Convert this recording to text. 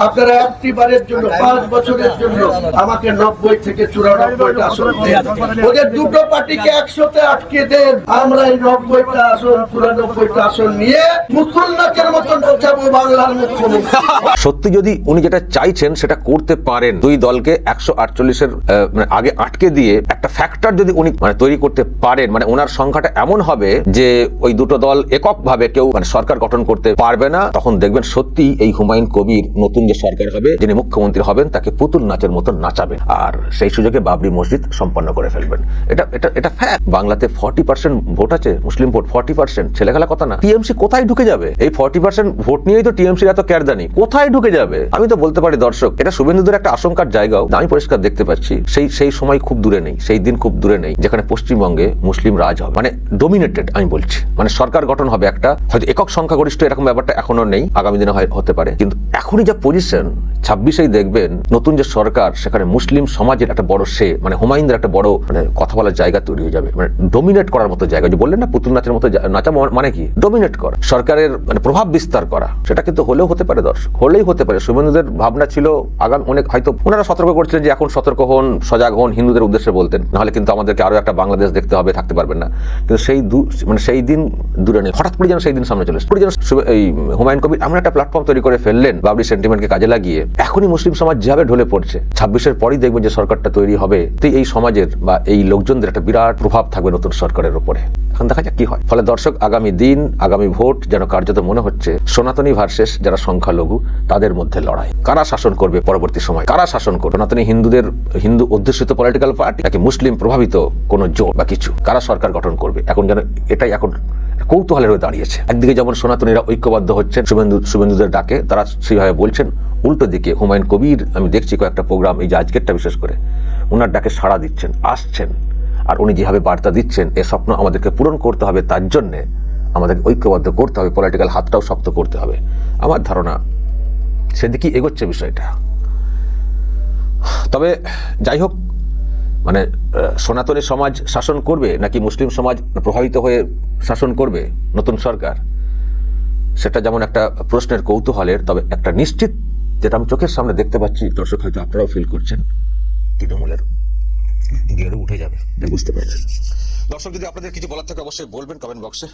আপনারা একটিবারের জন্য 5 বছরের জন্য আমাকে 90 থেকে 94টা আসন দেন। ওদের দুটো পার্টিকে 100তে আটকে দেন। আমরা এই 90টা আসন 94টা আসন নিয়ে মুকুলনাথের মতন বোঝাবো বাংলার মুখ্যমন্ত্রী। সত্যি যদি উনি যেটা চাইছেন সেটা করতে পারেন, দুই দলকে 148-এর আগে আটকে দিয়ে একটা ফ্যাক্টর যদি উনি তৈরি করতে পারেন, ওনার সংখ্যাটা এমন হবে যে ওই দুটো দল এককভাবে কেউ সরকার গঠন করতে পারবে না, তখন দেখবেন সত্যি এই হুমায়ুন কবির নতুন যে সরকার হবে, যিনি মুখ্যমন্ত্রী হবেন, তাকে পুতুল নাচের মতো নাচাবেন আর সেই সুযোগে বাবরি মসজিদ সম্পন্ন করে ফেলবেন। এটা ফ্যাক্ট। বাংলাতে 40% ভোট আছে, মুসলিম ভোট 40%, ছেলেখেলা কথা না। টিএমসি কোথায় ঢুকে যাবে? এই 40% ভোট নিয়েই তো টিএমসির এত কেরদানি, কোথায় ঢুকে যাবে? আমি তো বলতে পারি দর্শক, এটা শুভেন্দুদের একটা আশঙ্কার জায়গাও আমি পরিষ্কার দেখতে পাচ্ছি। সেই সময় খুব দূরে নেই, সেই দিন খুব দূরে নেই যেখানে পশ্চিমবঙ্গে মুসলিম রাজ হবে, ডোমিনেটেড। আমি বলছি সরকার গঠন হবে একটা, হয়তো একক সংখ্যাগরিষ্ঠ এরকম ব্যাপারটা এখনো নেই, আগামী দিনে হতে পারে, কিন্তু এখনই যা পজিশন 26-এই দেখবেন নতুন যে সরকার, সেখানে মুসলিম সমাজের একটা বড় হুমায়ুনদের একটা বড় কথা বলার জায়গা তৈরি হয়ে যাবে, ডোমিনেট করার মতো জায়গা। যে বললেন না পুতুল নাচের মতো নাচা, মানে কি? ডোমিনেট করা, সরকারের প্রভাব বিস্তার করা। সেটা কিন্তু হলেও হতে পারে দর্শক, হলেই হতে পারে। শুভেন্দুদের ভাবনা ছিল আগামী অনেক, হয়তো ওনারা সতর্ক করছিলেন যে এখন সতর্ক হন, সজাগ হন, হিন্দুদের উদ্দেশ্যে বলতেন, নাহলে কিন্তু আমাদেরকে আরো একটা বাংলাদেশ দেখতে হবে, থাকতে পারবেন না। কিন্তু সেই দিন দূরে নেই, হঠাৎ করে যেন সেই দিন সামনে চলে এসেছে। এই হুমায়ুন কবির এমন একটা প্ল্যাটফর্ম তৈরি করে ফেললেন বাবরি সেন্টিমেন্টকে কাজে লাগিয়ে। এখনই মুসলিম সমাজ যেভাবে ঢলে পড়ছে, 26-এর পরই দেখবেন যে সরকারটা তৈরি হবে, এই সমাজের বা এই লোকজনদের একটা বিরাট প্রভাব থাকবে নতুন সরকারের উপরে। এখন দেখা যাক কি হয়। ফলে দর্শক, আগামী দিন, আগামী ভোট যেন কার্যত মনে হচ্ছে সনাতনী ভার্সেস যারা সংখ্যালঘু, তাদের মধ্যে লড়াই। কারা শাসন করবে পরবর্তী সময়? কারা শাসন করবে? সনাতনী হিন্দু অধ্যুষিত পলিটিক্যাল পার্টি নাকি মুসলিম প্রভাবিত কোন জোট বা কিছু? কারা সরকার গঠন করবে? এখন যেন এটাই এখন কৌতূহলের হয়ে দাঁড়িয়েছে। একদিকে যেমন সনাতনীরা ঐক্যবদ্ধ হচ্ছেন শুভেন্দুদের ডাকে, তারা সেইভাবে বলছেন, উল্টো দিকে হুমায়ুন কবির আমি দেখছি কয়েকটা প্রোগ্রাম, এই যে আজকেরটা বিশেষ করে, ওনার ডাকে সাড়া দিচ্ছেন, আসছেন। আর উনি যেভাবে বার্তা দিচ্ছেন, এ স্বপ্ন আমাদেরকে পূরণ করতে হবে, তার জন্যে আমাদের ঐক্যবদ্ধ করতে হবে, পলিটিক্যাল হাতটাও শক্ত করতে হবে। আমার ধারণা সেদিকেই এগোচ্ছে বিষয়টা। তবে যাই হোক, সনাতনী সমাজ শাসন করবে নাকি মুসলিম সমাজ প্রভাবিত হয়ে শাসন করবে নতুন সরকার, সেটা যেমন একটা প্রশ্নের কৌতূহলের, তবে একটা নিশ্চিত যেটা আমি চোখের সামনে দেখতে পাচ্ছি, দর্শক হয়তো আপনারাও ফিল করছেন, তৃণমূলের গেড়ে উঠে যাবে, বুঝতে পারছেন। দর্শক, যদি আপনাদের কিছু বলার থাকে অবশ্যই বলবেন কমেন্ট বক্সে।